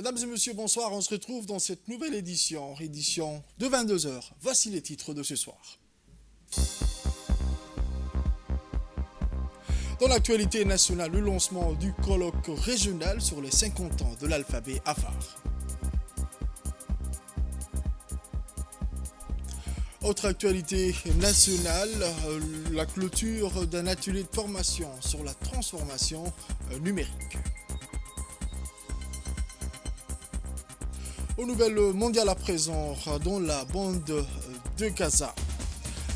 Mesdames et messieurs, bonsoir. On se retrouve dans cette nouvelle édition de 22 heures. Voici les titres de ce soir. Dans l'actualité nationale, le lancement du colloque régional sur les 50 ans de l'alphabet afar. Autre actualité nationale, la clôture d'un atelier de formation sur la transformation numérique. Aux nouvelles mondiales à présent, dans la bande de Gaza.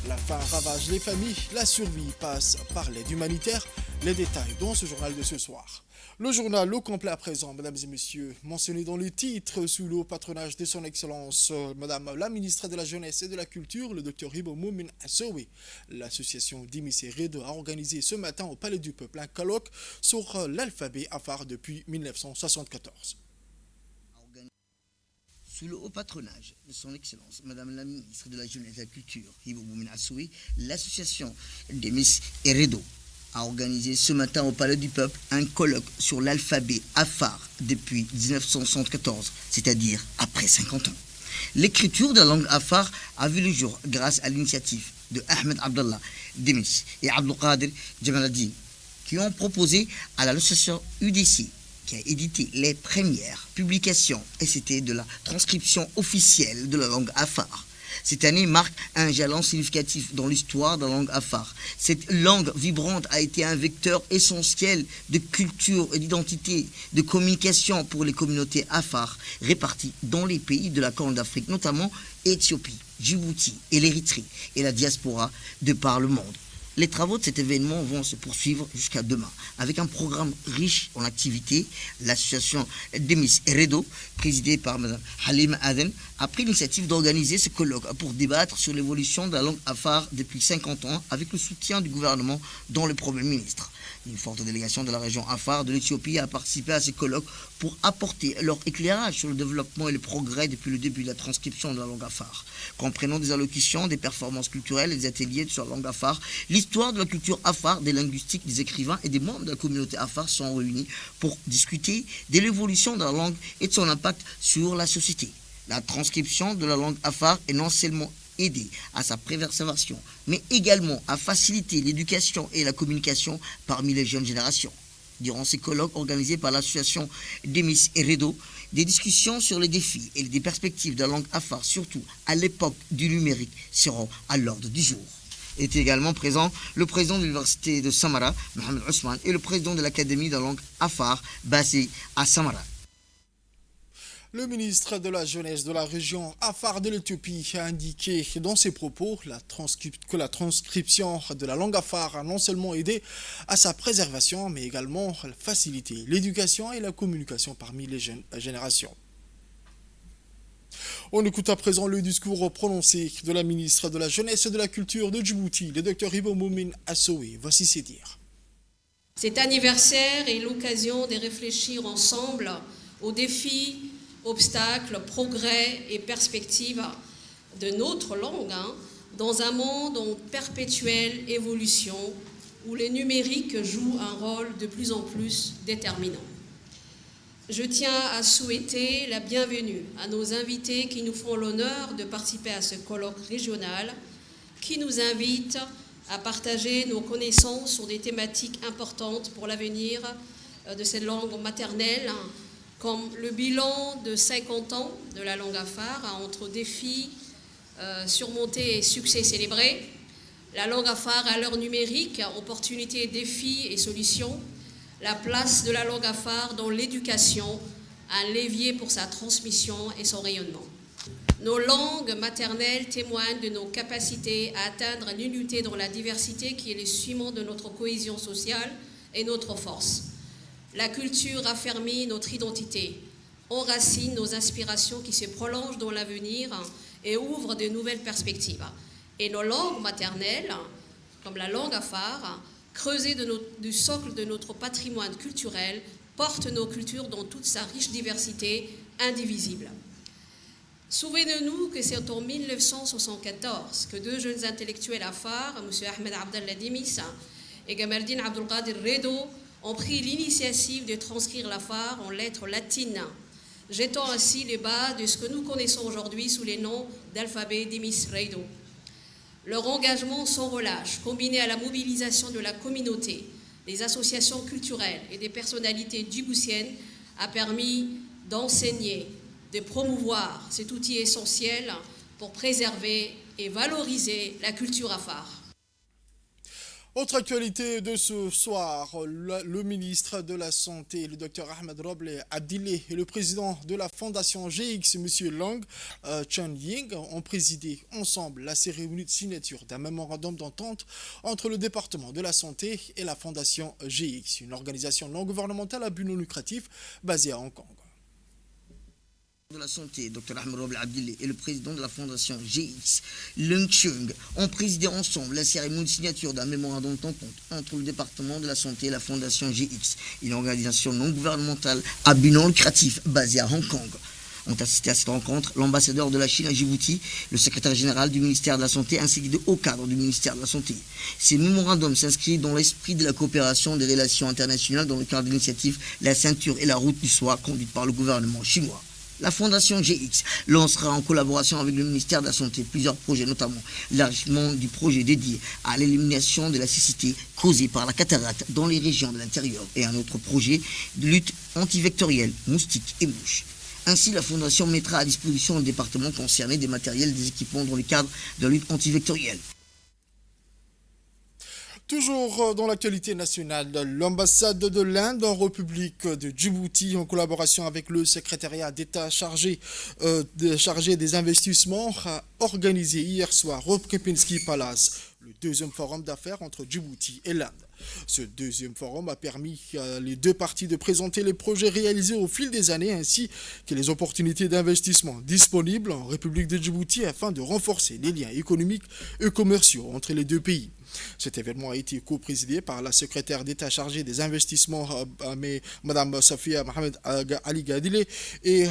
La faim ravage les familles, la survie passe par l'aide humanitaire. Les détails dans ce journal de ce soir. Le journal au complet à présent, mesdames et messieurs, mentionné dans le titre sous le patronage de son Excellence, Madame la ministre de la Jeunesse et de la Culture, le Dr Hibo Moumin Assowe. L'association Demis et Redo a organisé ce matin au Palais du Peuple un colloque sur l'alphabet afar depuis 1974. Sous le haut patronage de son Excellence, Madame la ministre de la Jeunesse et de la Culture, Hibo Moumin Assowe, l'association Demis et Redo a organisé ce matin au Palais du Peuple un colloque sur l'alphabet afar depuis 1974, c'est-à-dire après 50 ans. L'écriture de la langue afar a vu le jour grâce à l'initiative de Ahmed Abdallah Demis et Abdelkader Djamaladine qui ont proposé à l'association UDC qui a édité les premières publications et c'était de la transcription officielle de la langue afar. Cette année marque un jalon significatif dans l'histoire de la langue afar. Cette langue vibrante a été un vecteur essentiel de culture et d'identité, de communication pour les communautés afar réparties dans les pays de la Corne d'Afrique, notamment Éthiopie, Djibouti et l'Érythrée et la diaspora de par le monde. Les travaux de cet événement vont se poursuivre jusqu'à demain avec un programme riche en activités. L'association Demis et Redo, présidée par Mme Halima Aden, a pris l'initiative d'organiser ce colloque pour débattre sur l'évolution de la langue afar depuis 50 ans avec le soutien du gouvernement dont le Premier ministre. Une forte délégation de la région afar de l'Éthiopie a participé à ce colloque pour apporter leur éclairage sur le développement et le progrès depuis le début de la transcription de la langue afar. Comprenant des allocutions, des performances culturelles et des ateliers sur la langue afar, l'histoire de la culture afar, des linguistiques, des écrivains et des membres de la communauté afar sont réunis pour discuter de l'évolution de la langue et de son impact sur la société. La transcription de la langue afar est non seulement aider à sa préservation, mais également à faciliter l'éducation et la communication parmi les jeunes générations. Durant ces colloques organisés par l'association Demis et Redo, des discussions sur les défis et des perspectives de la langue afar, surtout à l'époque du numérique, seront à l'ordre du jour. Étaient également présents le président de l'université de Samara, Mohamed Ousmane, et le président de l'académie de la langue afar, basé à Samara. Le ministre de la Jeunesse de la région afar de l'Éthiopie a indiqué dans ses propos que la transcription de la langue afar a non seulement aidé à sa préservation, mais également facilité l'éducation et la communication parmi les jeunes générations. On écoute à présent le discours prononcé de la ministre de la Jeunesse et de la Culture de Djibouti, le Dr Hibo Moumin Assowe. Voici ses dires. Cet anniversaire est l'occasion de réfléchir ensemble aux défis, obstacles, progrès et perspectives de notre langue dans un monde en perpétuelle évolution où les numériques jouent un rôle de plus en plus déterminant. Je tiens à souhaiter la bienvenue à nos invités qui nous font l'honneur de participer à ce colloque régional qui nous invite à partager nos connaissances sur des thématiques importantes pour l'avenir de cette langue maternelle, comme le bilan de 50 ans de la langue afar entre défis surmontés et succès célébrés, la langue afar à l'heure numérique, opportunités, défis et solutions, la place de la langue afar dans l'éducation, un levier pour sa transmission et son rayonnement. Nos langues maternelles témoignent de nos capacités à atteindre l'unité dans la diversité qui est le ciment de notre cohésion sociale et notre force. La culture affermit notre identité, enracine nos aspirations qui se prolongent dans l'avenir et ouvre de nouvelles perspectives. Et nos langues maternelles, comme la langue afar, creusées du socle de notre patrimoine culturel, portent nos cultures dans toute sa riche diversité indivisible. Souvenez-nous que c'est en 1974 que deux jeunes intellectuels afar, M. Ahmed Abdallah Demis et Gamaldine Abdelkader Redo, ont pris l'initiative de transcrire l'afar en lettres latines jetant ainsi les bases de ce que nous connaissons aujourd'hui sous les noms d'alphabet d'Emis Reido. Leur engagement sans relâche, combiné à la mobilisation de la communauté, des associations culturelles et des personnalités djiboutiennes, a permis d'enseigner, de promouvoir cet outil essentiel pour préserver et valoriser la culture afar. Autre actualité de ce soir, le ministre de la Santé, le Dr Ahmed Roble Abdile et le président de la fondation GX, M. Lang Chun-Ying, ont présidé ensemble la cérémonie de signature d'un mémorandum d'entente entre le département de la santé et la fondation GX, une organisation non gouvernementale à but non lucratif basée à Hong Kong. De la santé, Dr Ahmed Roble Abdile et le président de la fondation GX, Leung Chung, ont présidé ensemble la cérémonie de signature d'un mémorandum d'entente entre le département de la santé et la fondation GX, une organisation non gouvernementale à but non lucratif basée à Hong Kong. Ont assisté à cette rencontre l'ambassadeur de la Chine à Djibouti, le secrétaire général du ministère de la Santé ainsi que de hauts cadres du ministère de la Santé. Ces mémorandums s'inscrivent dans l'esprit de la coopération des relations internationales dans le cadre de l'initiative La ceinture et la route du soie conduite par le gouvernement chinois. La fondation GX lancera en collaboration avec le ministère de la Santé plusieurs projets, notamment l'élargissement du projet dédié à l'élimination de la cécité causée par la cataracte dans les régions de l'intérieur et un autre projet de lutte antivectorielle, moustiques et mouches. Ainsi, la fondation mettra à disposition du département concerné des matériels et des équipements dans le cadre de la lutte antivectorielle. Toujours dans l'actualité nationale, l'ambassade de l'Inde en République de Djibouti, en collaboration avec le secrétariat d'État chargé des investissements, a organisé hier soir au Kempinski Palace le deuxième forum d'affaires entre Djibouti et l'Inde. Ce deuxième forum a permis à les deux parties de présenter les projets réalisés au fil des années ainsi que les opportunités d'investissement disponibles en République de Djibouti afin de renforcer les liens économiques et commerciaux entre les deux pays. Cet événement a été co-présidé par la secrétaire d'État chargée des investissements, Mme Safia Mohamed Ali Gadile, et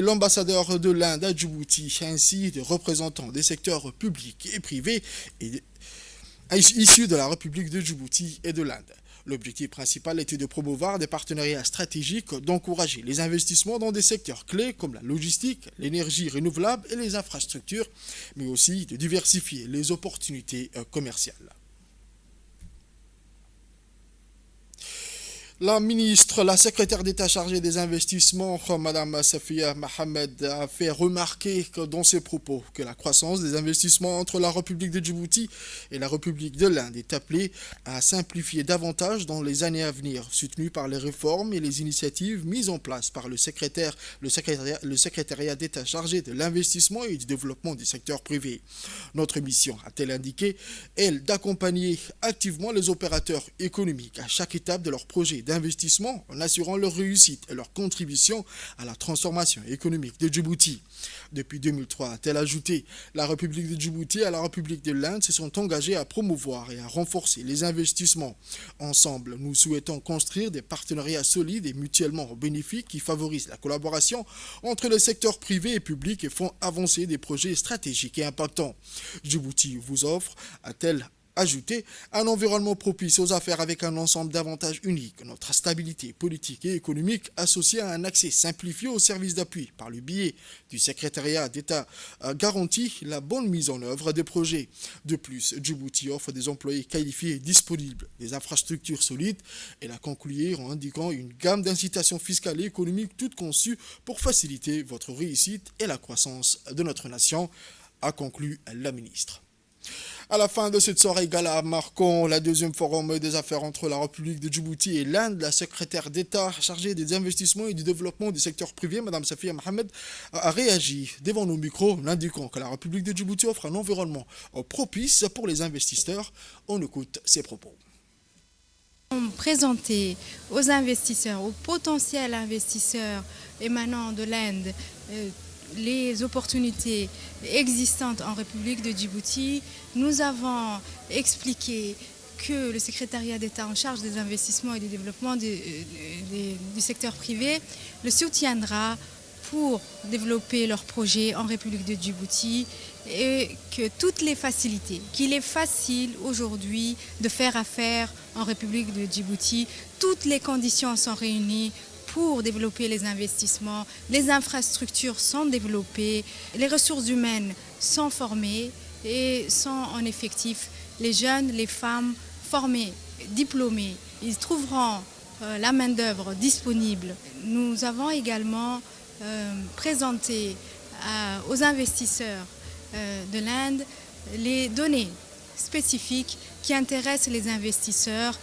l'ambassadeur de l'Inde à Djibouti, ainsi des représentants des secteurs publics et privés issus de la République de Djibouti et de l'Inde. L'objectif principal était de promouvoir des partenariats stratégiques, d'encourager les investissements dans des secteurs clés comme la logistique, l'énergie renouvelable et les infrastructures, mais aussi de diversifier les opportunités commerciales. La secrétaire d'État chargée des investissements, Mme Safia Mohamed, a fait remarquer dans ses propos que la croissance des investissements entre la République de Djibouti et la République de l'Inde est appelée à simplifier davantage dans les années à venir, soutenue par les réformes et les initiatives mises en place par le secrétariat d'État chargé de l'investissement et du développement du secteur privé. Notre mission, a-t-elle indiqué, est d'accompagner activement les opérateurs économiques à chaque étape de leur projet d'investissement en assurant leur réussite et leur contribution à la transformation économique de Djibouti. Depuis 2003, a-t-elle ajouté, la République de Djibouti et la République de l'Inde se sont engagés à promouvoir et à renforcer les investissements. Ensemble, nous souhaitons construire des partenariats solides et mutuellement bénéfiques qui favorisent la collaboration entre les secteurs privés et publics et font avancer des projets stratégiques et impactants. Djibouti vous offre, a-t-elle ajouter un environnement propice aux affaires avec un ensemble d'avantages uniques, notre stabilité politique et économique associée à un accès simplifié aux services d'appui par le biais du secrétariat d'État garantit la bonne mise en œuvre des projets. De plus, Djibouti offre des employés qualifiés et disponibles, des infrastructures solides et la conclure en indiquant une gamme d'incitations fiscales et économiques toutes conçues pour faciliter votre réussite et la croissance de notre nation, a conclu la ministre. À la fin de cette soirée gala marquant la deuxième forum des affaires entre la République de Djibouti et l'Inde, la secrétaire d'État chargée des investissements et du développement du secteur privé, Mme Safia Mohamed, a réagi devant nos micros, indiquant que la République de Djibouti offre un environnement propice pour les investisseurs. On écoute ses propos. Présenter aux investisseurs, aux potentiels investisseurs émanant de l'Inde, les opportunités existantes en République de Djibouti. Nous avons expliqué que le secrétariat d'État en charge des investissements et du développement du secteur privé le soutiendra pour développer leurs projets en République de Djibouti et que toutes les facilités, qu'il est facile aujourd'hui de faire affaire en République de Djibouti, toutes les conditions sont réunies pour développer les investissements. Les infrastructures sont développées, les ressources humaines sont formées et sont en effectif. Les jeunes, les femmes formées, diplômées, ils trouveront la main-d'œuvre disponible. Nous avons également présenté aux investisseurs de l'Inde les données spécifiques qui intéressent les investisseurs.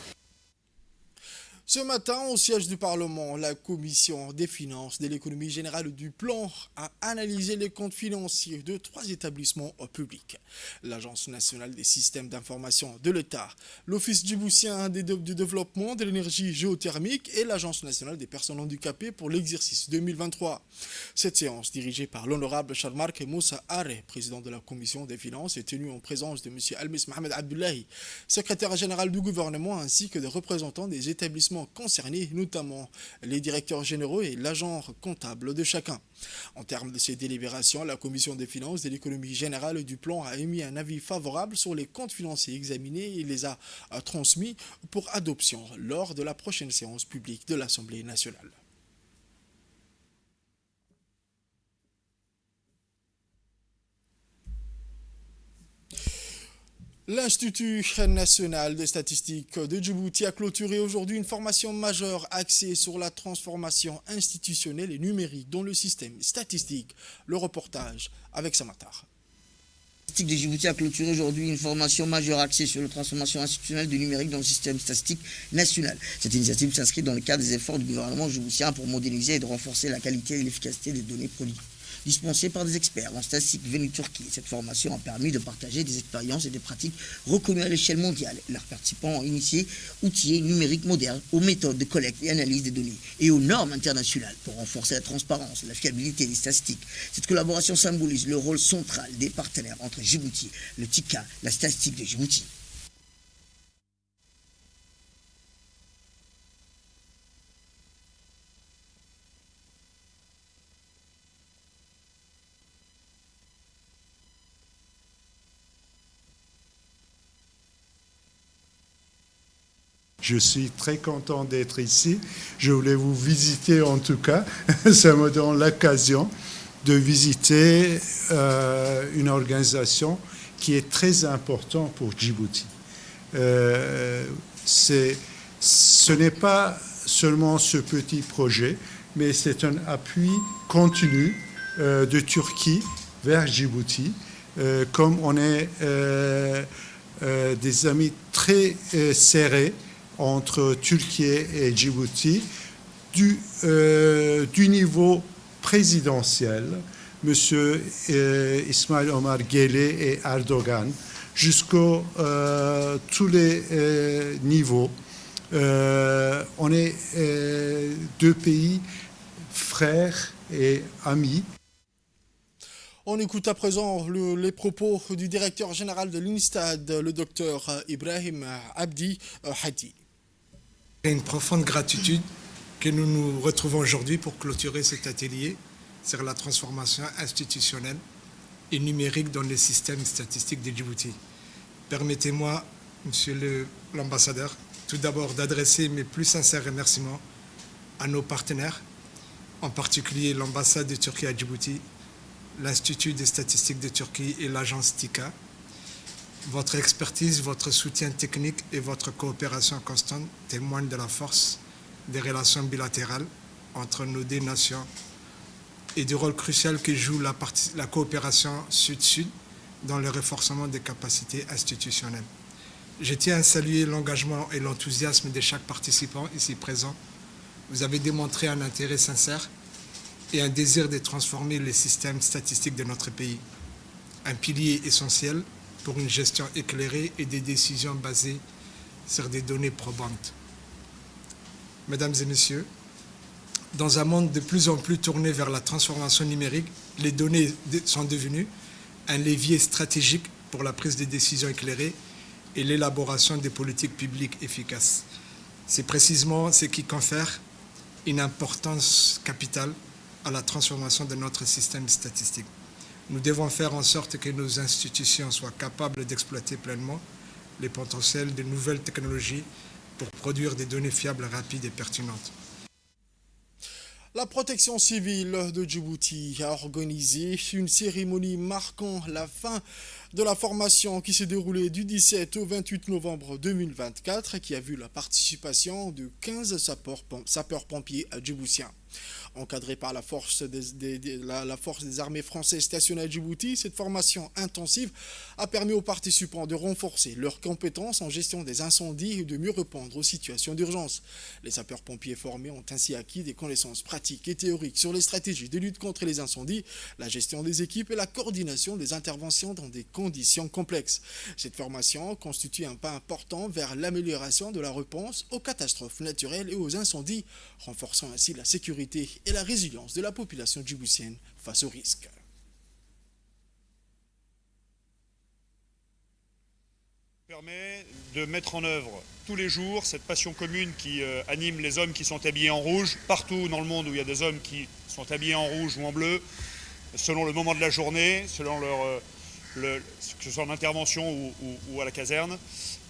Ce matin, au siège du Parlement, la Commission des finances, de l'économie générale du plan a analysé les comptes financiers de 3 établissements publics. L'Agence nationale des systèmes d'information de l'État, l'Office djiboutien du développement de l'énergie géothermique et l'Agence nationale des personnes handicapées pour l'exercice 2023. Cette séance, dirigée par l'honorable Charmark Moussa Aré, président de la Commission des finances, est tenue en présence de M. Almis Mohamed Abdullahi, secrétaire général du gouvernement, ainsi que des représentants des établissements concernés, notamment les directeurs généraux et l'agent comptable de chacun. En termes de ces délibérations, la Commission des finances de l'économie générale du plan a émis un avis favorable sur les comptes financiers examinés et les a transmis pour adoption lors de la prochaine séance publique de l'Assemblée nationale. L'Institut national des statistiques de Djibouti a clôturé aujourd'hui une formation majeure axée sur la transformation institutionnelle et numérique dans le système statistique. Le reportage avec Samatar. L'Institut de Djibouti a clôturé aujourd'hui une formation majeure axée sur la transformation institutionnelle du numérique dans le système statistique national. Cette initiative s'inscrit dans le cadre des efforts du gouvernement djiboutien pour moderniser et de renforcer la qualité et l'efficacité des données produites, dispensée par des experts en statistique venus de Turquie. Cette formation a permis de partager des expériences et des pratiques reconnues à l'échelle mondiale. Leurs participants ont initié outils numériques modernes aux méthodes de collecte et analyse des données et aux normes internationales pour renforcer la transparence et la fiabilité des statistiques. Cette collaboration symbolise le rôle central des partenaires entre Djibouti, le TICA, la statistique de Djibouti. Je suis très content d'être ici. Je voulais vous visiter en tout cas. Ça me donne l'occasion de visiter une organisation qui est très importante pour Djibouti. Ce n'est pas seulement ce petit projet, mais c'est un appui continu de Turquie vers Djibouti. Comme on est des amis très serrés entre Turquie et Djibouti, du niveau présidentiel, M. Ismail Omar Guelleh et Erdogan, jusqu'à tous les niveaux. On est 2 pays frères et amis. On écoute à présent les propos du directeur général de l'INSTAD, le docteur Ibrahim Abdi Hadi. Une profonde gratitude que nous nous retrouvons aujourd'hui pour clôturer cet atelier sur la transformation institutionnelle et numérique dans les systèmes statistiques de Djibouti. Permettez-moi, monsieur l'ambassadeur, tout d'abord d'adresser mes plus sincères remerciements à nos partenaires, en particulier l'ambassade de Turquie à Djibouti, l'Institut des statistiques de Turquie et l'agence TICA. Votre expertise, votre soutien technique et votre coopération constante témoignent de la force des relations bilatérales entre nos 2 nations et du rôle crucial que joue la coopération sud-sud dans le renforcement des capacités institutionnelles. Je tiens à saluer l'engagement et l'enthousiasme de chaque participant ici présent. Vous avez démontré un intérêt sincère et un désir de transformer les systèmes statistiques de notre pays. Un pilier essentiel pour une gestion éclairée et des décisions basées sur des données probantes. Mesdames et messieurs, dans un monde de plus en plus tourné vers la transformation numérique, les données sont devenues un levier stratégique pour la prise de décisions éclairées et l'élaboration des politiques publiques efficaces. C'est précisément ce qui confère une importance capitale à la transformation de notre système statistique. Nous devons faire en sorte que nos institutions soient capables d'exploiter pleinement les potentiels de nouvelles technologies pour produire des données fiables, rapides et pertinentes. La protection civile de Djibouti a organisé une cérémonie marquant la fin de la formation qui s'est déroulée du 17 au 28 novembre 2024 et qui a vu la participation de 15 sapeurs-pompiers djiboutiens. Encadrée par la force des armées françaises stationnées à Djibouti, cette formation intensive a permis aux participants de renforcer leurs compétences en gestion des incendies et de mieux répondre aux situations d'urgence. Les sapeurs-pompiers formés ont ainsi acquis des connaissances pratiques et théoriques sur les stratégies de lutte contre les incendies, la gestion des équipes et la coordination des interventions dans des conditions complexes. Cette formation constitue un pas important vers l'amélioration de la réponse aux catastrophes naturelles et aux incendies, renforçant ainsi la sécurité et la résilience de la population djiboutienne face aux risques. Permet de mettre en œuvre tous les jours cette passion commune qui anime les hommes qui sont habillés en rouge, partout dans le monde où il y a des hommes qui sont habillés en rouge ou en bleu, selon le moment de la journée, selon que ce soit en intervention ou à la caserne.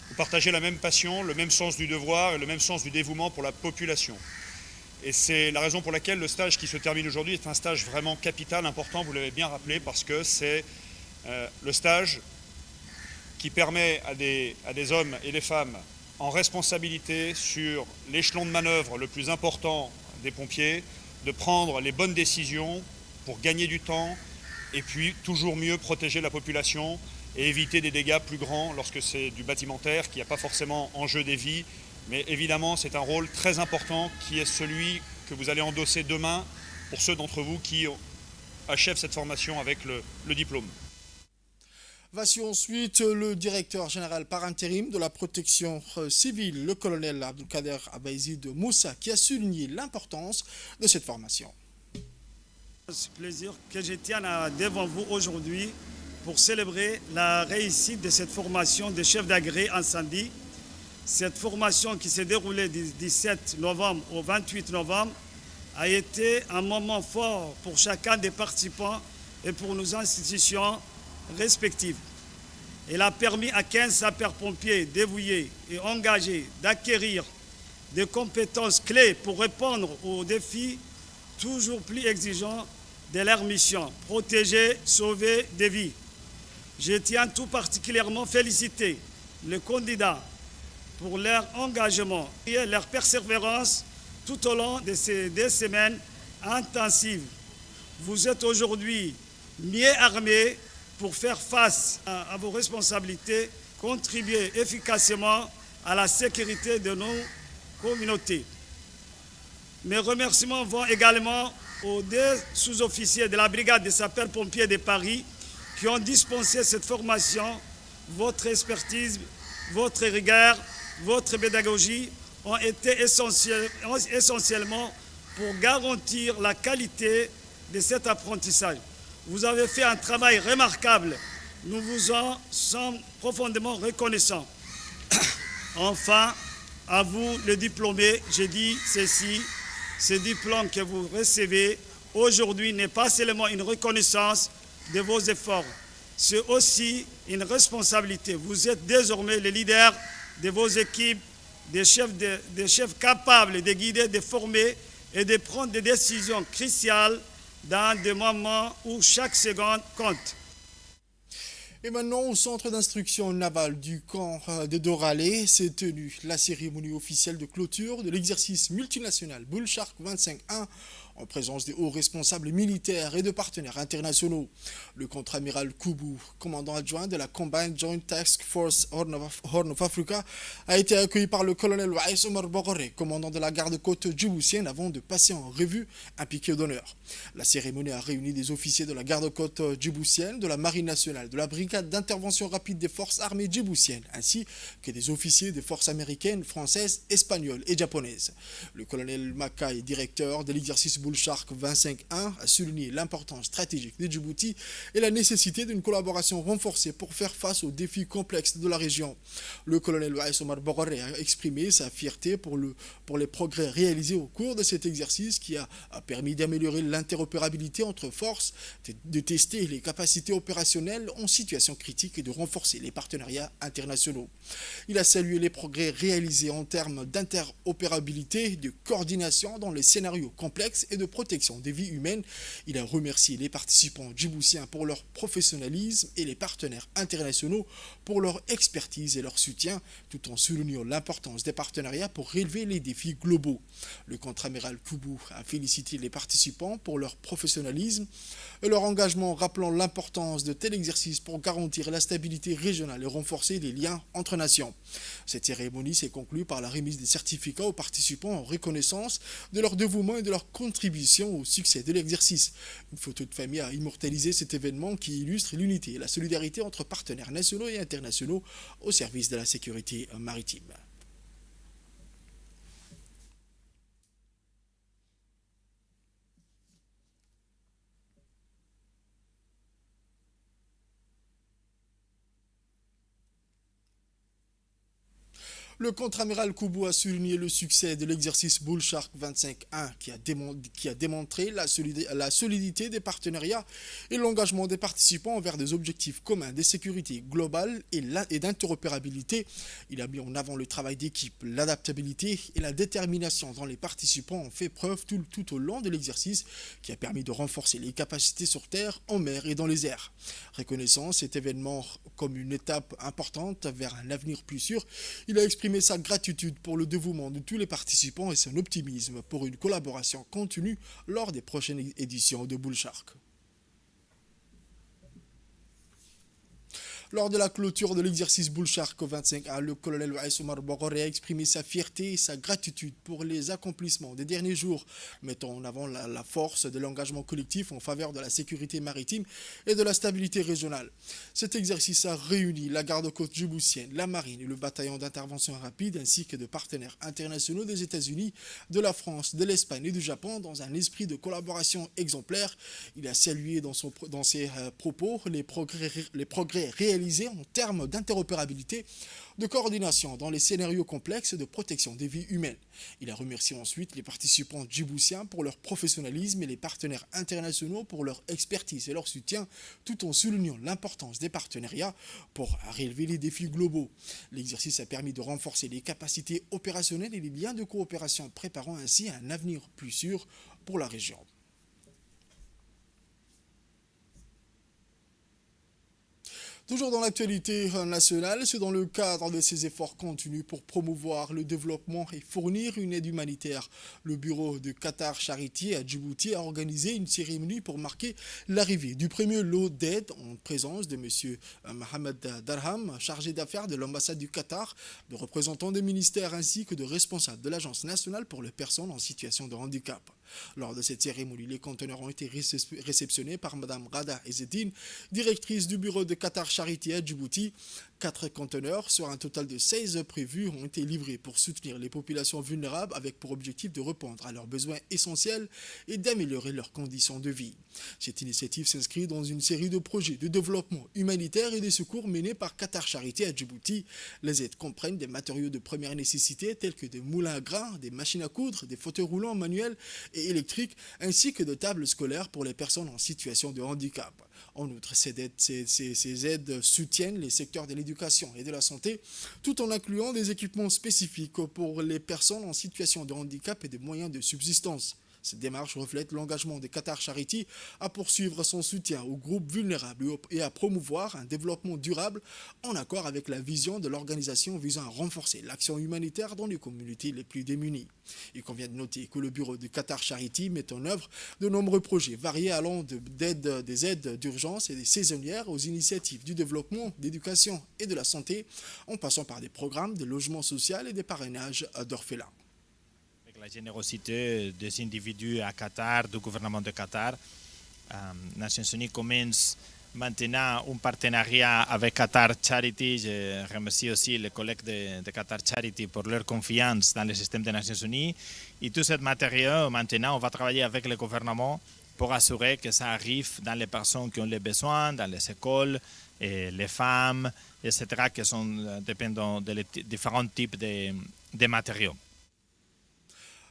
Vous partagez la même passion, le même sens du devoir et le même sens du dévouement pour la population. Et c'est la raison pour laquelle le stage qui se termine aujourd'hui est un stage vraiment capital, important, vous l'avez bien rappelé, parce que c'est le stage qui permet à des hommes et des femmes en responsabilité sur l'échelon de manœuvre le plus important des pompiers de prendre les bonnes décisions pour gagner du temps et puis toujours mieux protéger la population et éviter des dégâts plus grands lorsque c'est du bâtimentaire, qui n'a pas forcément en jeu des vies. Mais évidemment, c'est un rôle très important qui est celui que vous allez endosser demain pour ceux d'entre vous qui achèvent cette formation avec le diplôme. Voici ensuite le directeur général par intérim de la protection civile, le colonel Abdelkader Abaïzid Moussa, qui a souligné l'importance de cette formation. C'est un plaisir que je tienne devant vous aujourd'hui pour célébrer la réussite de cette formation de chef d'agré incendie. Cette formation qui s'est déroulée du 17 novembre au 28 novembre a été un moment fort pour chacun des participants et pour nos institutions respectives. Elle a permis à 15 sapeurs-pompiers dévoués et engagés d'acquérir des compétences clés pour répondre aux défis toujours plus exigeants de leur mission, protéger, sauver des vies. Je tiens tout particulièrement à féliciter les candidats pour leur engagement et leur persévérance tout au long de ces 2 semaines intensives. Vous êtes aujourd'hui mieux armés pour faire face à vos responsabilités, contribuer efficacement à la sécurité de nos communautés. Mes remerciements vont également aux 2 sous-officiers de la brigade des sapeurs-pompiers de Paris qui ont dispensé cette formation. Votre expertise, votre rigueur, votre pédagogie ont été essentiellement pour garantir la qualité de cet apprentissage. Vous avez fait un travail remarquable. Nous vous en sommes profondément reconnaissants. Enfin, à vous, les diplômés, j'ai dit ceci, ce diplôme que vous recevez aujourd'hui n'est pas seulement une reconnaissance de vos efforts, c'est aussi une responsabilité. Vous êtes désormais les leaders de vos équipes, des chefs capables de guider, de former et de prendre des décisions cruciales dans des moments où chaque seconde compte. Et maintenant, au centre d'instruction navale du camp de Doralé, s'est tenue la cérémonie officielle de clôture de l'exercice multinational Bull Shark 25-1 en présence des hauts responsables militaires et de partenaires internationaux. Le contre-amiral Koubou, commandant adjoint de la Combined Joint Task Force Horn of Africa, a été accueilli par le colonel Waïs Omar Bogoré, commandant de la garde-côte djiboutienne, avant de passer en revue un piquet d'honneur. La cérémonie a réuni des officiers de la garde-côte djiboutienne, de la Marine nationale, de la brigade d'intervention rapide des forces armées djiboutiennes, ainsi que des officiers des forces américaines, françaises, espagnoles et japonaises. Le colonel Makai, directeur de l'exercice Bull Shark 25-1, a souligné l'importance stratégique de Djibouti et la nécessité d'une collaboration renforcée pour faire face aux défis complexes de la région. Le colonel Waïs Omar Bogoré a exprimé sa fierté pour les progrès réalisés au cours de cet exercice qui a permis d'améliorer l'interopérabilité entre forces, de tester les capacités opérationnelles en situation critique et de renforcer les partenariats internationaux. Il a salué les progrès réalisés en termes d'interopérabilité, de coordination dans les scénarios complexes et et de protection des vies humaines. Il a remercié les participants djiboutiens pour leur professionnalisme et les partenaires internationaux pour leur expertise et leur soutien, tout en soulignant l'importance des partenariats pour relever les défis globaux. Le contre-amiral Koubou a félicité les participants pour leur professionnalisme et leur engagement, rappelant l'importance de tel exercice pour garantir la stabilité régionale et renforcer les liens entre nations. Cette cérémonie s'est conclue par la remise des certificats aux participants en reconnaissance de leur dévouement et de leur contribution au succès de l'exercice. Une photo de famille a immortalisé cet événement qui illustre l'unité et la solidarité entre partenaires nationaux et internationaux au service de la sécurité maritime. Le contre-amiral Koubou a souligné le succès de l'exercice Bull Shark 25-1 qui a démontré la solidité des partenariats et l'engagement des participants envers des objectifs communs de sécurité globale et d'interopérabilité. Il a mis en avant le travail d'équipe, l'adaptabilité et la détermination dont les participants ont fait preuve tout au long de l'exercice qui a permis de renforcer les capacités sur terre, en mer et dans les airs. Reconnaissant cet événement comme une étape importante vers un avenir plus sûr, il a exprimé sa gratitude pour le dévouement de tous les participants et son optimisme pour une collaboration continue lors des prochaines éditions de Bull Shark. Lors de la clôture de l'exercice Bull Shark 25A, le colonel Waïs Omar Bogoré a exprimé sa fierté et sa gratitude pour les accomplissements des derniers jours, mettant en avant la force de l'engagement collectif en faveur de la sécurité maritime et de la stabilité régionale. Cet exercice a réuni la garde-côte djiboutienne, la marine et le bataillon d'intervention rapide, ainsi que de partenaires internationaux des États-Unis, de la France, de l'Espagne et du Japon dans un esprit de collaboration exemplaire. Il a salué dans ses propos les progrès réalisés en termes d'interopérabilité, de coordination dans les scénarios complexes et de protection des vies humaines. Il a remercié ensuite les participants djiboutiens pour leur professionnalisme et les partenaires internationaux pour leur expertise et leur soutien, tout en soulignant l'importance des partenariats pour relever les défis globaux. L'exercice a permis de renforcer les capacités opérationnelles et les liens de coopération, préparant ainsi un avenir plus sûr pour la région. Toujours dans l'actualité nationale, c'est dans le cadre de ces efforts continus pour promouvoir le développement et fournir une aide humanitaire. Le bureau de Qatar Charity à Djibouti a organisé une cérémonie pour marquer l'arrivée du premier lot d'aide en présence de M. Mohamed Darham, chargé d'affaires de l'ambassade du Qatar, de représentants des ministères ainsi que de responsables de l'Agence nationale pour les personnes en situation de handicap. Lors de cette cérémonie, les conteneurs ont été réceptionnés par Mme Rada Ezzedine, directrice du bureau de Qatar Charity à Djibouti. 4 conteneurs sur un total de 16 prévus ont été livrés pour soutenir les populations vulnérables avec pour objectif de répondre à leurs besoins essentiels et d'améliorer leurs conditions de vie. Cette initiative s'inscrit dans une série de projets de développement humanitaire et de secours menés par Qatar Charity à Djibouti. Les aides comprennent des matériaux de première nécessité tels que des moulins à grains, des machines à coudre, des fauteuils roulants manuels et électriques, ainsi que de tables scolaires pour les personnes en situation de handicap. En outre, ces aides soutiennent les secteurs de l'éducation et de la santé, tout en incluant des équipements spécifiques pour les personnes en situation de handicap et des moyens de subsistance. Cette démarche reflète l'engagement de Qatar Charity à poursuivre son soutien aux groupes vulnérables et à promouvoir un développement durable en accord avec la vision de l'organisation visant à renforcer l'action humanitaire dans les communautés les plus démunies. Il convient de noter que le bureau de Qatar Charity met en œuvre de nombreux projets variés allant des aides d'urgence et des saisonnières aux initiatives du développement, d'éducation et de la santé, en passant par des programmes de logement social et des parrainages d'orphelins. La générosité des individus à Qatar, du gouvernement de Qatar. Nations Unies commence maintenant un partenariat avec Qatar Charity. Je remercie aussi les collègues de Qatar Charity pour leur confiance dans le système des Nations Unies. Et tout ce matériel, maintenant, on va travailler avec le gouvernement pour assurer que ça arrive dans les personnes qui ont les besoins, dans les écoles, et les femmes, etc., qui sont dépendants des différents types de matériaux.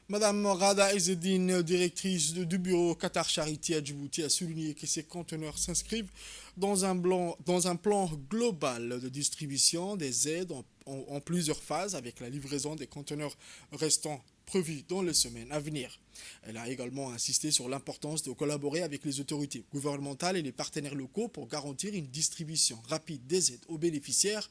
Madame Rada Ezzedine, directrice du bureau Qatar Charity à Djibouti, a souligné que ces conteneurs s'inscrivent dans un plan global de distribution des aides en plusieurs phases avec la livraison des conteneurs restants prévus dans les semaines à venir. Elle a également insisté sur l'importance de collaborer avec les autorités gouvernementales et les partenaires locaux pour garantir une distribution rapide des aides aux bénéficiaires.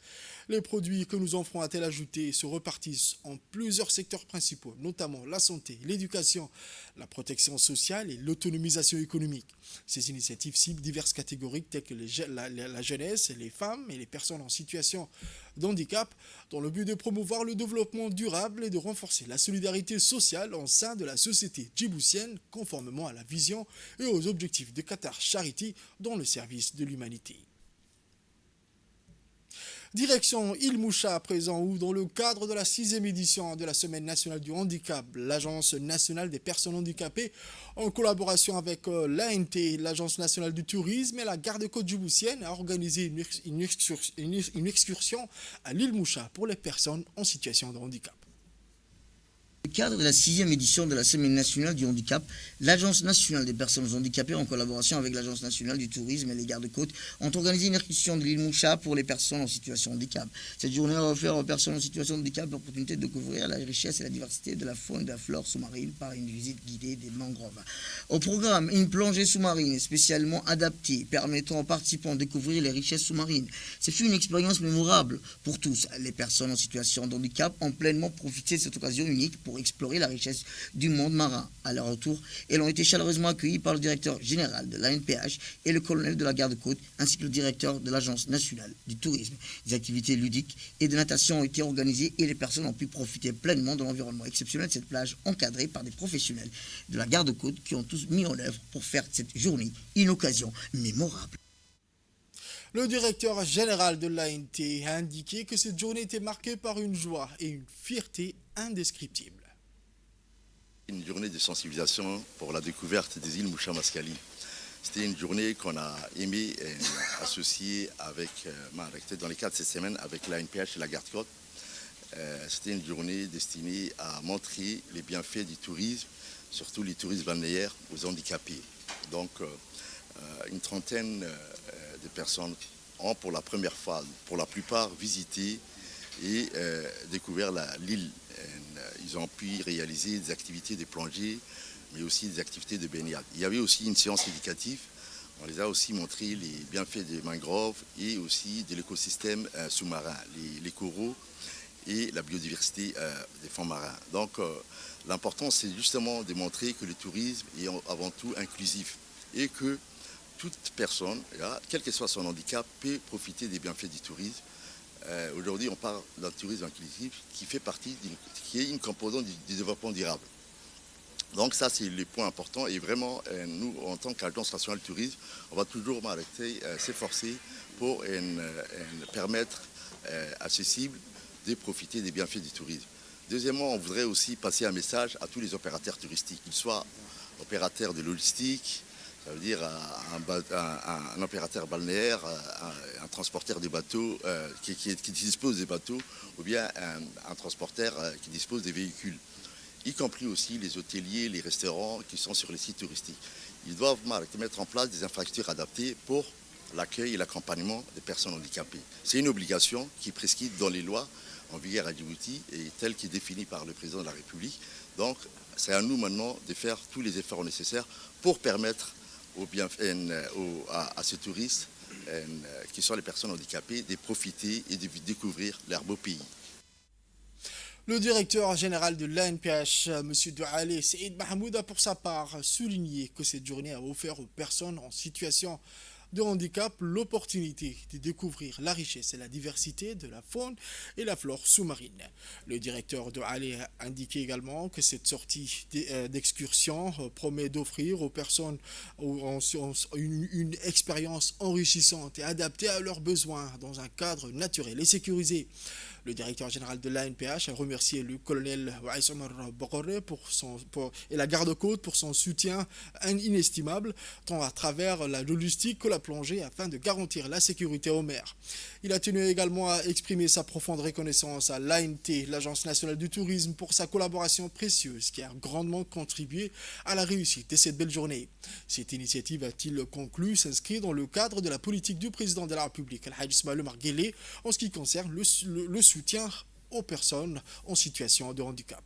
Les produits que nous offrons, a-t-elle ajouté, se repartissent en plusieurs secteurs principaux, notamment la santé, l'éducation, la protection sociale et l'autonomisation économique. Ces initiatives ciblent diverses catégories telles que la jeunesse, les femmes et les personnes en situation de handicap, dans le but de promouvoir le développement durable et de renforcer la solidarité sociale au sein de la société djiboutienne, conformément à la vision et aux objectifs de Qatar Charity dans le service de l'humanité. Direction Île Moucha à présent, où dans le cadre de la 6e édition de la Semaine nationale du handicap, l'Agence nationale des personnes handicapées, en collaboration avec l'ANT, l'Agence nationale du tourisme et la garde-côte djiboutienne, a organisé une excursion à l'Île Moucha pour les personnes en situation de handicap. Dans le cadre de la 6e édition de la Semaine nationale du handicap, l'Agence nationale des personnes handicapées, en collaboration avec l'Agence nationale du tourisme et les gardes-côtes, ont organisé une excursion de l'île Moucha pour les personnes en situation de handicap. Cette journée a offert aux personnes en situation de handicap l'opportunité de découvrir la richesse et la diversité de la faune et de la flore sous-marine par une visite guidée des mangroves. Au programme, une plongée sous-marine spécialement adaptée permettant aux participants de découvrir les richesses sous-marines. Ce fut une expérience mémorable pour tous. Les personnes en situation de handicap ont pleinement profité de cette occasion unique pour explorer la richesse du monde marin. À leur retour, elles ont été chaleureusement accueillies par le directeur général de l'ANPH et le colonel de la garde-côte, ainsi que le directeur de l'Agence nationale du tourisme. Des activités ludiques et de natation ont été organisées et les personnes ont pu profiter pleinement de l'environnement exceptionnel de cette plage encadrée par des professionnels de la garde-côte qui ont tous mis en œuvre pour faire de cette journée une occasion mémorable. Le directeur général de l'ANT a indiqué que cette journée était marquée par une joie et une fierté indescriptibles. Une journée de sensibilisation pour la découverte des îles Moucha Mascali. C'était une journée qu'on a aimé associer avec, dans les cadres de cette semaine avec l'ANPH et la garde-côte. C'était une journée destinée à montrer les bienfaits du tourisme, surtout les touristes balnéaires aux handicapés. Donc une trentaine de personnes ont pour la première fois, pour la plupart, visité et découvert l'île. Ils ont pu réaliser des activités de plongée, mais aussi des activités de baignade. Il y avait aussi une séance éducative. On les a aussi montré les bienfaits des mangroves et aussi de l'écosystème sous-marin, les coraux et la biodiversité des fonds marins. Donc l'important, c'est justement de montrer que le tourisme est avant tout inclusif et que toute personne, quel que soit son handicap, peut profiter des bienfaits du tourisme. Aujourd'hui, on parle d'un tourisme inclusif qui est une composante du développement durable. Donc ça, c'est le point important. Et vraiment, nous, en tant qu'Agence nationale du tourisme, on va toujours s'efforcer pour permettre à ces cibles de profiter des bienfaits du tourisme. Deuxièmement, on voudrait aussi passer un message à tous les opérateurs touristiques, qu'ils soient opérateurs de logistique, ça veut dire un opérateur balnéaire, un transporteur des bateaux qui dispose des bateaux, ou bien un transporteur qui dispose des véhicules, y compris aussi les hôteliers, les restaurants qui sont sur les sites touristiques. Ils doivent mettre en place des infrastructures adaptées pour l'accueil et l'accompagnement des personnes handicapées. C'est une obligation qui est prescrite dans les lois en vigueur à Djibouti et telle qui est définie par le président de la République. Donc c'est à nous maintenant de faire tous les efforts nécessaires pour permettre à ces touristes qui sont les personnes handicapées de profiter et de découvrir leur beau pays. Le directeur général de l'ANPH, M. Doualé Saïd Mahmoud, a pour sa part souligné que cette journée a offert aux personnes en situation de handicap l'opportunité de découvrir la richesse et la diversité de la faune et la flore sous-marine. Le directeur de Alé a indiqué également que cette sortie d'excursion promet d'offrir aux personnes une expérience enrichissante et adaptée à leurs besoins dans un cadre naturel et sécurisé. Le directeur général de l'ANPH a remercié le colonel Waïs Omar Bokore et la garde-côte pour son soutien inestimable, tant à travers la logistique que la plongée, afin de garantir la sécurité aux mers. Il a tenu également à exprimer sa profonde reconnaissance à l'ANT, l'Agence nationale du tourisme, pour sa collaboration précieuse qui a grandement contribué à la réussite de cette belle journée. Cette initiative, a-t-il conclu, s'inscrit dans le cadre de la politique du président de la République, Al-Hajj Ismaël Omar Guelleh, en ce qui concerne le soutien aux personnes en situation de handicap.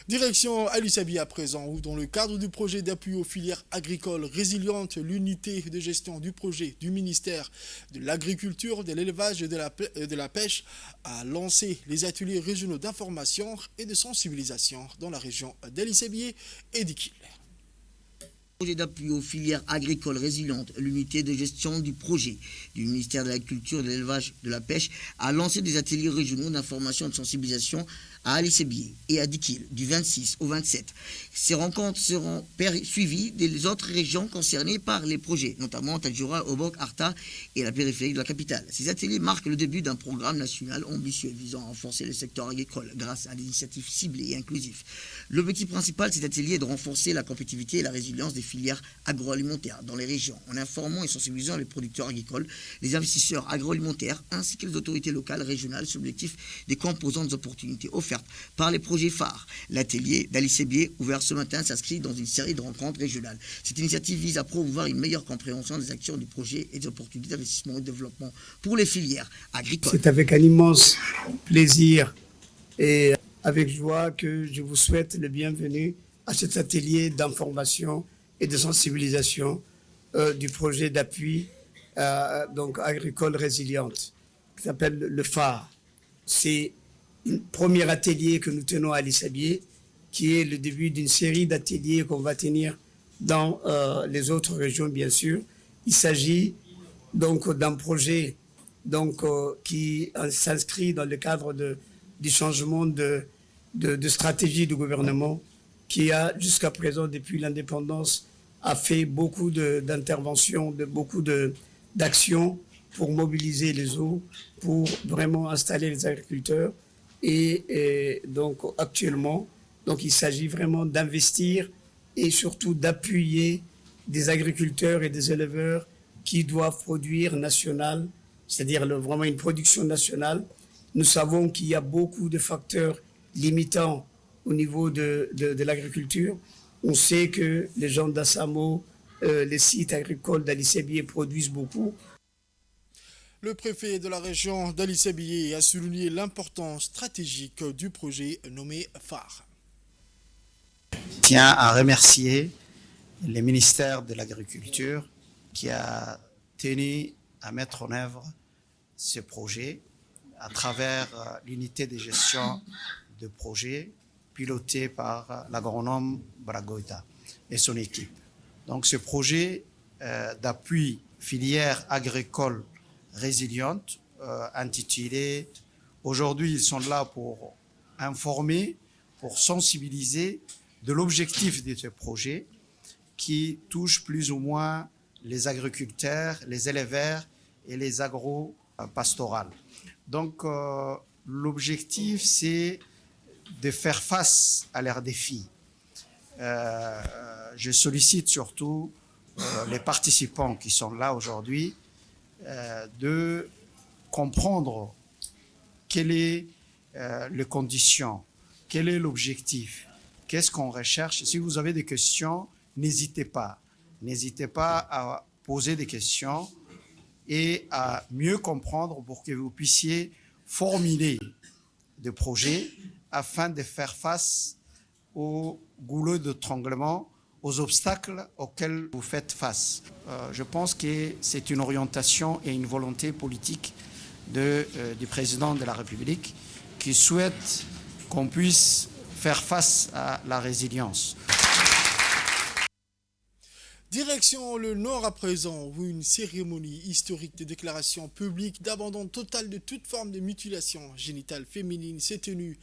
Direction Ali Sabi à présent, où dans le cadre du projet d'appui aux filières agricoles résilientes, l'unité de gestion du projet du ministère de l'Agriculture, de l'Élevage et de la Pêche a lancé les ateliers régionaux d'information et de sensibilisation dans la région d'Ali Sabi et d'Ikil. Projet d'appui aux filières agricoles résilientes, l'unité de gestion du projet du ministère de l'Agriculture, de l'Élevage, de la Pêche a lancé des ateliers régionaux d'information et de sensibilisation à Ali Sabi et à Dikil du 26 au 27. Ces rencontres seront suivies des autres régions concernées par les projets, notamment Tadjoura, Obok, Arta et la périphérie de la capitale. Ces ateliers marquent le début d'un programme national ambitieux visant à renforcer le secteur agricole grâce à des initiatives ciblées et inclusives. L'objectif principal de cet atelier est de renforcer la compétitivité et la résilience des filières agroalimentaires dans les régions, en informant et sensibilisant les producteurs agricoles, les investisseurs agroalimentaires ainsi que les autorités locales, régionales sur l'objectif des composantes des opportunités offertes par les projets phares. L'atelier d'Ali Sabi, ouvert ce matin, s'inscrit dans une série de rencontres régionales. Cette initiative vise à promouvoir une meilleure compréhension des actions du projet et des opportunités d'investissement et de développement pour les filières agricoles. C'est avec un immense plaisir et avec joie que je vous souhaite le bienvenu à cet atelier d'information et de sensibilisation du projet d'appui donc agricole résiliente qui s'appelle le phare. C'est un premier atelier que nous tenons à Ali Sabi, qui est le début d'une série d'ateliers qu'on va tenir dans les autres régions, bien sûr. Il s'agit donc d'un projet qui s'inscrit dans le cadre du changement de stratégie du gouvernement qui a jusqu'à présent, depuis l'indépendance, a fait beaucoup d'interventions, beaucoup d'actions pour mobiliser les eaux, pour vraiment installer les agriculteurs. Et donc actuellement, il s'agit vraiment d'investir et surtout d'appuyer des agriculteurs et des éleveurs qui doivent produire national, c'est-à-dire vraiment une production nationale. Nous savons qu'il y a beaucoup de facteurs limitants au niveau de l'agriculture. On sait que les gens d'Assamo, les sites agricoles d'Ali Sabi produisent beaucoup. Le préfet de la région d'Ali Sabi a souligné l'importance stratégique du projet nommé phare. Je tiens à remercier le ministère de l'Agriculture qui a tenu à mettre en œuvre ce projet à travers l'unité de gestion de projet pilotée par l'agronome Bragoita et son équipe. Donc ce projet d'appui filière agricole résiliente intitulé « Aujourd'hui, ils sont là pour informer, pour sensibiliser de l'objectif de ce projet qui touche plus ou moins les agriculteurs, les éleveurs et les agro-pastorales. » Donc l'objectif, c'est de faire face à leurs défis. Je sollicite surtout les participants qui sont là aujourd'hui de comprendre quelles sont les conditions, quel est l'objectif, qu'est-ce qu'on recherche. Si vous avez des questions, n'hésitez pas. N'hésitez pas à poser des questions et à mieux comprendre pour que vous puissiez formuler des projets afin de faire face aux goulets d'étranglement, aux obstacles auxquels vous faites face. Je pense que c'est une orientation et une volonté politique du président de la République qui souhaite qu'on puisse faire face à la résilience. Direction le Nord à présent, où une cérémonie historique de déclaration publique d'abandon total de toute forme de mutilation génitale féminine s'est tenue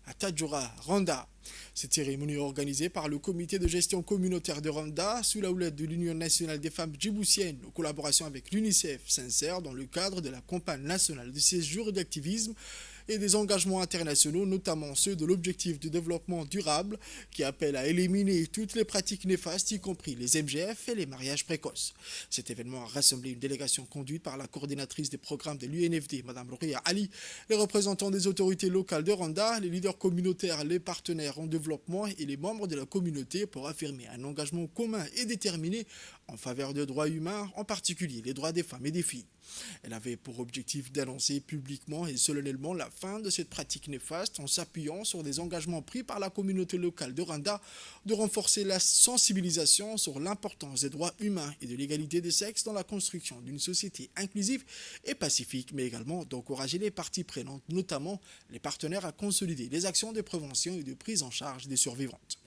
à Tadjoura, Rwanda. Cette cérémonie organisée par le comité de gestion communautaire de Rwanda sous la houlette de l'Union nationale des femmes djiboutiennes en collaboration avec l'UNICEF s'insère dans le cadre de la campagne nationale de 16 jours d'activisme et des engagements internationaux, notamment ceux de l'objectif de développement durable qui appelle à éliminer toutes les pratiques néfastes, y compris les MGF et les mariages précoces. Cet événement a rassemblé une délégation conduite par la coordinatrice des programmes de l'UNFD, Mme Rouria Ali, les représentants des autorités locales de Rwanda, les leaders communautaires, les partenaires en développement et les membres de la communauté pour affirmer un engagement commun et déterminé en faveur des droits humains, en particulier les droits des femmes et des filles. Elle avait pour objectif d'annoncer publiquement et solennellement la fin de cette pratique néfaste en s'appuyant sur des engagements pris par la communauté locale de Rwanda de renforcer la sensibilisation sur l'importance des droits humains et de l'égalité des sexes dans la construction d'une société inclusive et pacifique, mais également d'encourager les parties prenantes, notamment les partenaires, à consolider les actions de prévention et de prise en charge des survivantes.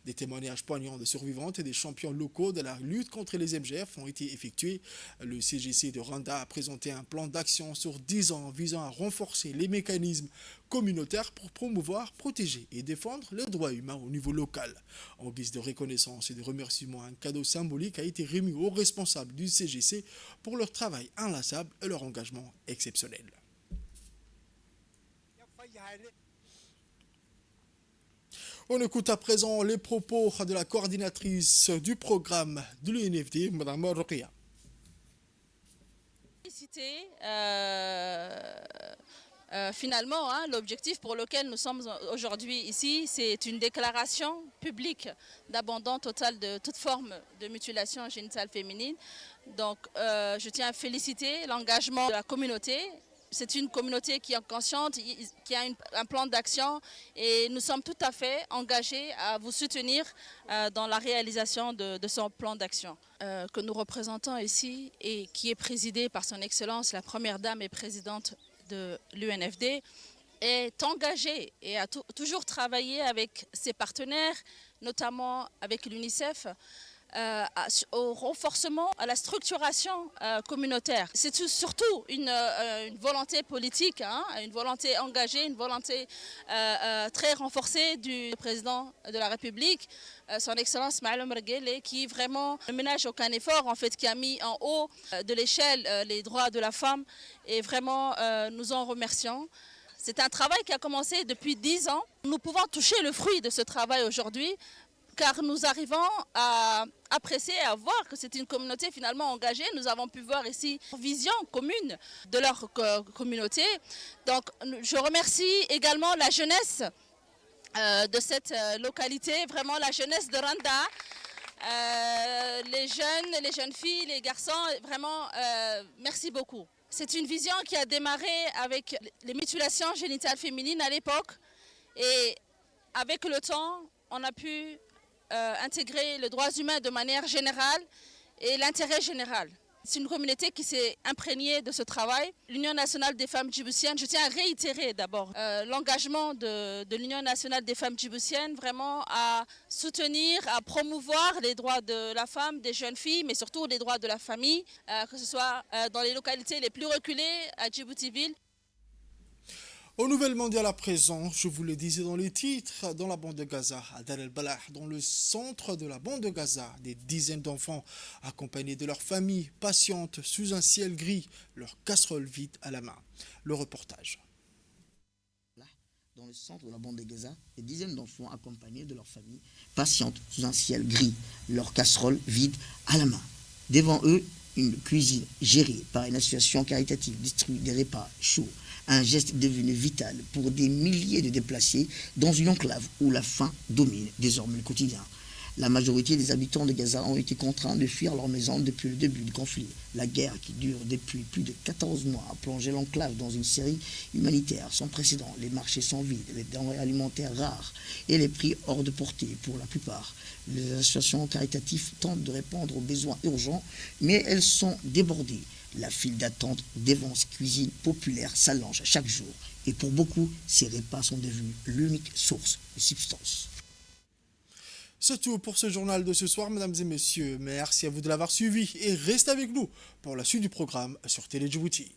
Des témoignages poignants de survivantes et des champions locaux de la lutte contre les MGF ont été effectués. Le CGC de Rwanda a présenté un plan d'action sur 10 ans visant à renforcer les mécanismes communautaires pour promouvoir, protéger et défendre les droits humains au niveau local. En guise de reconnaissance et de remerciement, un cadeau symbolique a été remis aux responsables du CGC pour leur travail inlassable et leur engagement exceptionnel. On écoute à présent les propos de la coordinatrice du programme de l'UNFD, Mme Rokia. Finalement, l'objectif pour lequel nous sommes aujourd'hui ici, c'est une déclaration publique d'abandon total de toute forme de mutilation génitale féminine. Donc, je tiens à féliciter l'engagement de la communauté. C'est une communauté qui est consciente, qui a un plan d'action et nous sommes tout à fait engagés à vous soutenir dans la réalisation de son plan d'action que nous représentons ici et qui est présidé par son Excellence, la Première Dame et Présidente de l'UNFD, est engagée et a toujours travaillé avec ses partenaires, notamment avec l'UNICEF, au renforcement, à la structuration communautaire. C'est surtout une volonté politique, une volonté engagée, une volonté très renforcée du président de la République, son Excellence Maaloum Merguele, qui vraiment ne ménage aucun effort, en fait, qui a mis en haut de l'échelle les droits de la femme, et vraiment nous en remercions. C'est un travail qui a commencé depuis 10 ans. Nous pouvons toucher le fruit de ce travail aujourd'hui, car nous arrivons à apprécier et à voir que c'est une communauté finalement engagée. Nous avons pu voir ici une vision commune de leur communauté. Donc je remercie également la jeunesse de cette localité, vraiment la jeunesse de Rwanda, les jeunes filles, les garçons, vraiment merci beaucoup. C'est une vision qui a démarré avec les mutilations génitales féminines à l'époque, et avec le temps, on a pu intégrer les droits humains de manière générale et l'intérêt général. C'est une communauté qui s'est imprégnée de ce travail. L'Union nationale des femmes djiboutiennes, je tiens à réitérer d'abord l'engagement de l'Union nationale des femmes djiboutiennes vraiment à soutenir, à promouvoir les droits de la femme, des jeunes filles, mais surtout les droits de la famille, que ce soit dans les localités les plus reculées à Djibouti-Ville. Aux nouvelles mondiales à présent, je vous le disais dans les titres, dans la bande de Gaza, à Dar el-Balah, dans le centre de la bande de Gaza, des dizaines d'enfants accompagnés de leurs familles patientes sous un ciel gris, leur casserole vide à la main. Le reportage. Dans le centre de la bande de Gaza, des dizaines d'enfants accompagnés de leurs familles patientes sous un ciel gris, leur casserole vide à la main. Devant eux, une cuisine gérée par une association caritative distribue des repas chauds. Un geste devenu vital pour des milliers de déplacés dans une enclave où la faim domine désormais le quotidien. La majorité des habitants de Gaza ont été contraints de fuir leur maison depuis le début du conflit. La guerre, qui dure depuis plus de 14 mois, a plongé l'enclave dans une série humanitaire sans précédent. Les marchés sont vides, les denrées alimentaires rares et les prix hors de portée pour la plupart. Les associations caritatives tentent de répondre aux besoins urgents, mais elles sont débordées. La file d'attente devant ces cuisines populaires s'allonge chaque jour. Et pour beaucoup, ces repas sont devenus l'unique source de substance. C'est tout pour ce journal de ce soir, mesdames et messieurs. Merci à vous de l'avoir suivi et restez avec nous pour la suite du programme sur Télé Djibouti.